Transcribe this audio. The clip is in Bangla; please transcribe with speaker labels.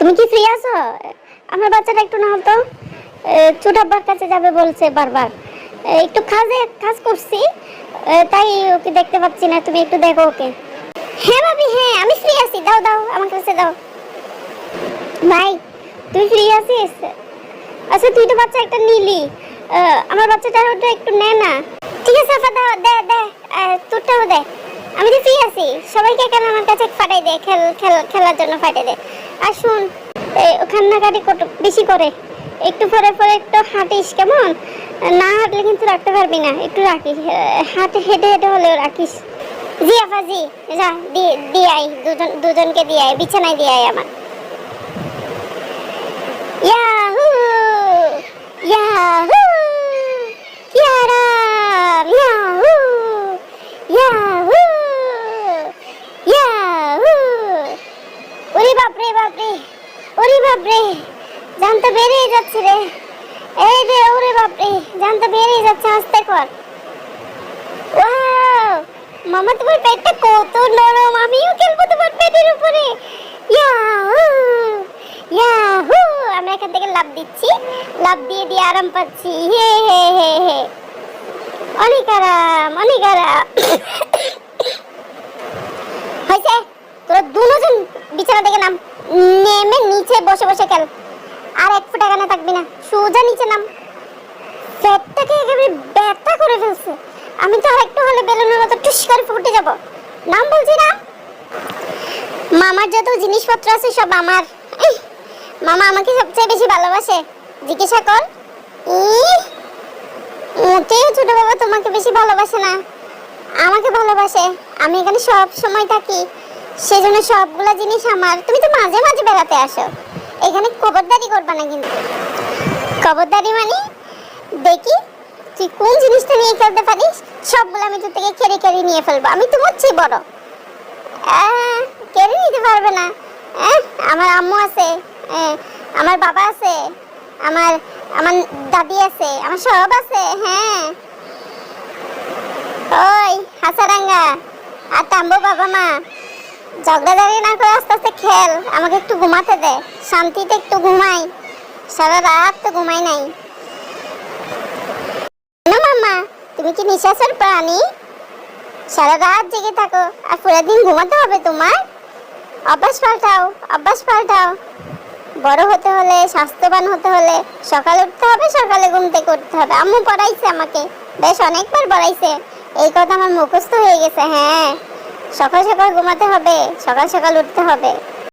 Speaker 1: তুমি কি ফ্রি আছো? আমার বাচ্চাটা একটু নাও তো। ছোট আব্বার কাছে যাবে বলছে বারবার। একটু কাজ করছি, তাই ওকে দেখতে পাচ্ছি না। তুমি একটু দেখো ওকে। হ্যাঁ ভাবি, হ্যাঁ আমি ফ্রি আছি। দাও দাও আমার কাছে দাও। ভাই তুই ফ্রি আছিস? আচ্ছা তুই তো বাচ্চা একটা নিলি, আমার বাচ্চাটার ওটা একটু নে না। ঠিক আছে আপা, দাও, দে দে, তোরটাও দে। আমি তো ফ্রি আছি, সবাইকে কেন আমার কাছে পাঠাই দে, খেলার জন্য পাঠাই দে। আর শুন, কান্নাকাটি বেশি করে, একটু পরে পরে একটু হাঁটিস কেমন? না হাঁটলে কিন্তু রাখতে পারবি না, একটু রাখিস, হেঁটে হেঁটে হলেও রাখিস। জি আপা জি, যা দিয়ে আই, দুজনকে দিয়ে আই, বিছানায় দিয়ে আই আমার। ইয়াহু ইয়াহু ইয়ারাম ইয়াহু ইয়াহু ইয়াহু। ওরে বাপরে বাপরে, ওরে বাপরে, জান তো বেরিয়ে যাচ্ছে রে। এই রে, ওরে বাপরে, জান তো বেরিয়ে যাচ্ছে, আস্তে কর। ওয়াও মামা, তোমার পেটটা কত নরম, আমিও খেলবো তোমার পেটের উপরে। Yahoo Yahoo. আমি এখান থেকে লাফ দিচ্ছি, লাফ দিয়ে দিয়ে আরাম পাচ্ছি। হে হে হে হে, অনেক আরাম, অনেক আরাম। হয়েছে, তোরা দুজন বিছানা থেকে নাম, নেমে নিচে বসে বসে খেল। আর এক ফুটা গানে থাকবি না, সোজা নিচে নাম। পেটটাকে একেবারে ব্যথা করে ফেলছে। আমি তো আরেকটু হলে বেলুনের মতো টুস করে ফুটে যাব। নাম বলছি না। মামার যত জিনিসপত্র আছে সব আমার। মামা আমাকে সবচেয়ে বেশি ভালোবাসে, জিজ্ঞাসা কর। মোটেও ছোট বাবা তোমাকে বেশি ভালোবাসে না, আমাকে ভালোবাসে। আমি এখানে সব সময় থাকি, সেজন্য সবগুলা জিনিস আমার। তুমি তো মাঝে মাঝে বেড়াতে আসো, এখানে খবরদারি করবা না কিন্তু। খবরদারি মানে দেখি তুই কোন জিনিসটা নিয়ে খেলতে পারিস, সবগুলো আমি তোর থেকে কেড়ে নিয়ে ফেলবো। আমি তোমার চেয়ে বড়, কেড়ে নিতে পারবে না। আমার আম্মু আছে, আমার বাবা আছে, আমার আমার দাদি আছে, আমার সব আছে। হ্যাঁ ওই হাসারাঙ্গা আর টাম্বু বাবা মা, ঝগড়াঝাড়ি না করে আস্তে আস্তে খেল। আমাকে একটু ঘুমাতে দে, শান্তিতে একটু ঘুমাই। সারা রাত তো ঘুমাই নাই না মাম্মা। তুমি কি নিঃশ্বাসের প্রাণী? সারা রাত জেগে থাকো আর পুরো দিন ঘুমাতে হবে তোমার? অভ্যাস পাল্টাও, অভ্যাস পাল্টাও। বড় হতে হলে, স্বাস্থ্যবান হতে হলে সকালে উঠতে হবে, সকালে ঘুম থেকে উঠতে হবে। আম্মু পড়াইছে আমাকে, বেশ অনেকবার পড়াইছে, এই কথা আমার মুখস্থ হয়ে গেছে। হ্যাঁ, সকাল সকাল ঘুমাতে হবে, সকাল সকাল উঠতে হবে।